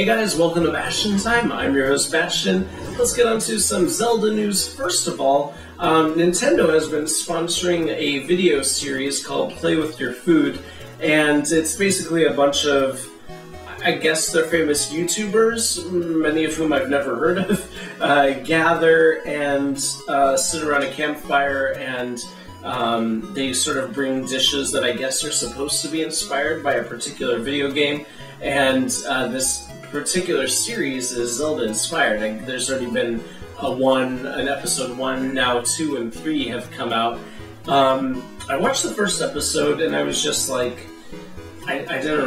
Hey guys, welcome to Bastian Time. I'm your host Bastian. Let's get on to some Zelda news. First of all, Nintendo has been sponsoring a video series called Play With Your Food, and it's basically a bunch of, I guess they're famous YouTubers, many of whom I've never heard of, gather and sit around a campfire, and they sort of bring dishes that I guess are supposed to be inspired by a particular video game, and this particular series is Zelda inspired. There's already been an episode 1, now 2 and 3 have come out. I watched the first episode and I was just like, it didn't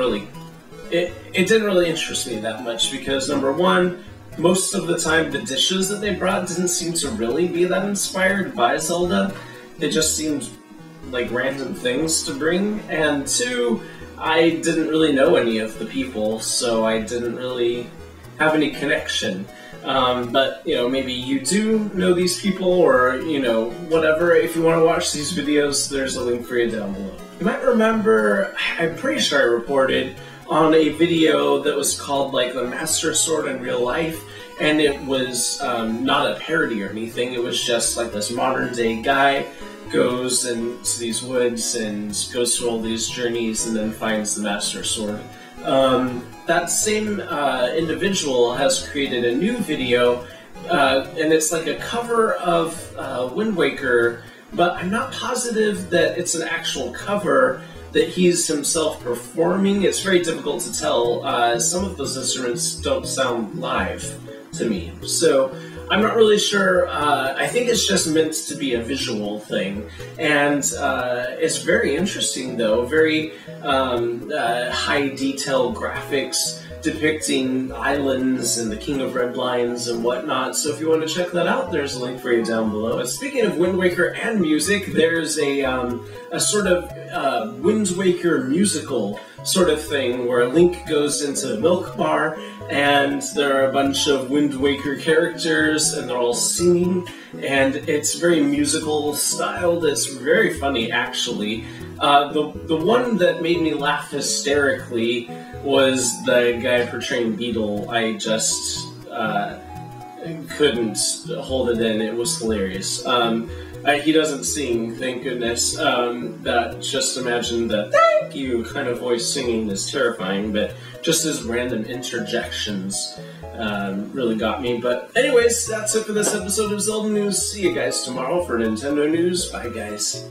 really interest me that much because, number one, most of the time the dishes that they brought didn't seem to really be that inspired by Zelda. They just seemed like random things to bring, and two, I didn't really know any of the people, so I didn't really have any connection. But, you know, maybe you do know these people, or, you know, whatever. If you want to watch these videos, there's a link for you down below. You might remember, I'm pretty sure I reported on a video that was called, like, The Master Sword in Real Life, and it was not a parody or anything. It was just, like, this modern-day guy goes into these woods and goes through all these journeys and then finds the Master Sword. That same individual has created a new video, and it's like a cover of Wind Waker, but I'm not positive that it's an actual cover that he's himself performing. It's very difficult to tell. Some of those instruments don't sound live to me, so I'm not really sure. I think it's just meant to be a visual thing, and it's very interesting though, very high detail graphics depicting islands and the King of Red Lions and whatnot, so if you want to check that out, there's a link for you down below. And speaking of Wind Waker and music, there's a sort of Wind Waker musical sort of thing where Link goes into the milk bar and there are a bunch of Wind Waker characters and they're all singing, and it's very musical styled. It's very funny actually. The one that made me laugh hysterically was the guy portraying Beetle. I just couldn't hold it in. It was hilarious. He doesn't sing, thank goodness. That just imagine the thank you kind of voice singing is terrifying, but just his random interjections really got me. But anyways, that's it for this episode of Zelda News. See you guys tomorrow for Nintendo News. Bye guys.